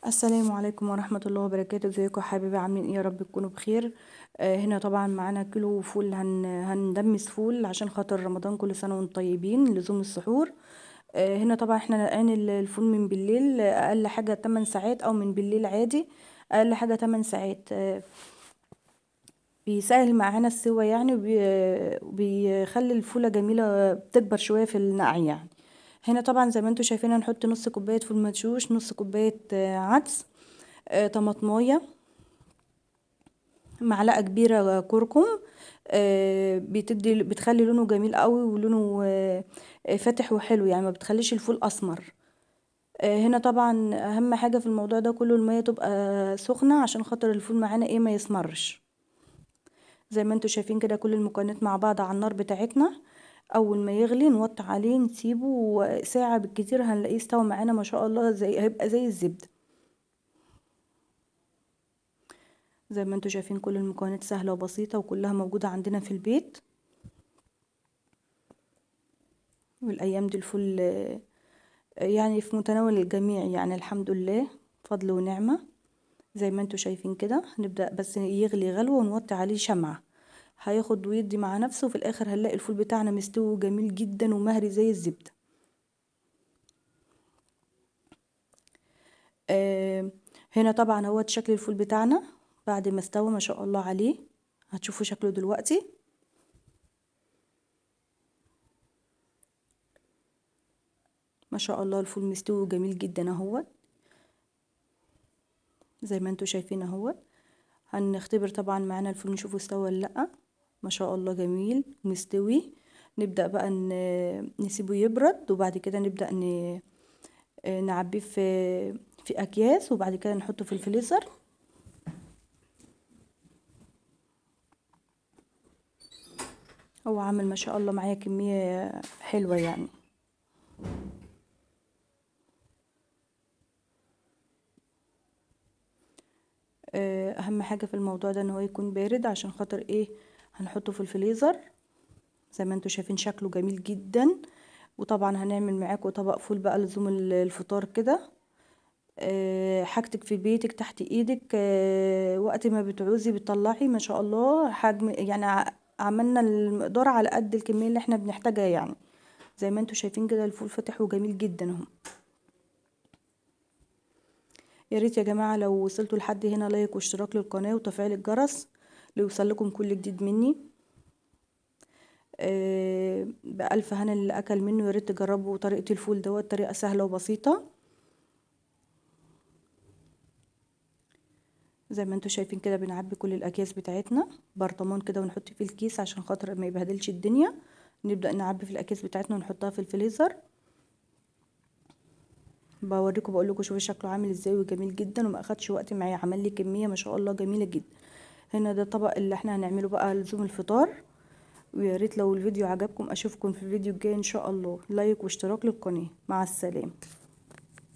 السلام عليكم ورحمة الله وبركاته. ازيكم يا حبايبي؟ عاملين ايه؟ يا رب تكونوا بخير. هنا طبعا معانا كيلو فول، هندمس فول عشان خاطر رمضان. كل سنة وانتم طيبين، لزوم السحور. هنا طبعا احنا نقعين الفول من بالليل، اقل حاجة 8 ساعات، او من بالليل عادي اقل حاجة 8 ساعات. بيسهل معانا السوا يعني، وبيخلي الفولة جميلة، بتكبر شوية في النقع يعني. هنا طبعا زي ما انتم شايفين هنحط نص كوباية فول مدشوش، نص كوباية عدس، طماطمايه، معلقه كبيره كركم. بتخلي لونه جميل قوي، ولونه فاتح وحلو يعني، ما بتخليش الفول اسمر. هنا طبعا اهم حاجه في الموضوع ده كله الميه تبقى سخنه، عشان خاطر الفول معانا ايه ما يسمرش. زي ما انتوا شايفين كده كل المكونات مع بعض على النار بتاعتنا. اول ما يغلي نوطي عليه، نسيبه ساعه بالكتير، هنلاقيه استوى معانا ما شاء الله، هيبقى زي الزبده. زي ما انتوا شايفين كل المكونات سهلة وبسيطة، وكلها موجودة عندنا في البيت. والأيام دي الفل يعني في متناول الجميع يعني، الحمد لله، فضل ونعمة. زي ما انتوا شايفين كده نبدأ بس يغلي غلوة ونوطي عليه شمعة، هياخد ويدي مع نفسه، وفي الآخر هنلاقي الفول بتاعنا مستوي جميل جدا ومهري زي الزبدة. آه هنا طبعا هو شكل الفول بتاعنا بعد ما استوى ما شاء الله عليه. هتشوفوا شكله دلوقتي. ما شاء الله الفول مستوي جميل جدا اهوت. زي ما انتوا شايفين اهوت. هنختبر طبعا معانا الفول نشوفه استوى ولا لا. ما شاء الله جميل مستوي. نبدأ بقى نسيبه يبرد، وبعد كده نبدأ نعبيه في اكياس، وبعد كده نحطه في الفريزر. هو عامل ما شاء الله معايا كمية حلوة يعني. اهم حاجة في الموضوع ده ان هو يكون بارد، عشان خاطر ايه هنحطه في الفريزر. زي ما انتوا شايفين شكله جميل جدا. وطبعا هنعمل معاكم طبق فول بقى لزوم الفطار كده. حاجتك في بيتك تحت ايدك، وقت ما بتعوزي بتطلعي ما شاء الله حجم يعني، عملنا المقدار على قد الكمية اللي احنا بنحتاجها يعني. زي ما انتوا شايفين كده الفول فتح وجميل جدا اهو. يا ريت يا جماعة لو وصلتوا لحد هنا لايك واشتراك للقناة وتفعيل الجرس ليوصل لكم كل جديد مني. بألف هنا اللي أكل منه. يا ريت تجربوا طريقة الفول دوت، طريقة سهلة وبسيطة. زي ما انتوا شايفين كده بنعبي كل الأكياس بتاعتنا برطمان كده، ونحط فيه الكيس عشان خاطر ما يبهدلش الدنيا. نبدأ نعبي في الأكياس بتاعتنا ونحطها في الفريزر. بوريكم بقول لكم شوفوا شكله عامل ازاي وجميل جدا، وما اخدش وقت معايا، عمل لي كميه ما شاء الله جميله جدا. هنا ده الطبق اللي احنا هنعمله بقى لزوم الفطار. ويا ريت لو الفيديو عجبكم اشوفكم في الفيديو الجاي ان شاء الله. لايك واشتراك للقناه. مع السلامه.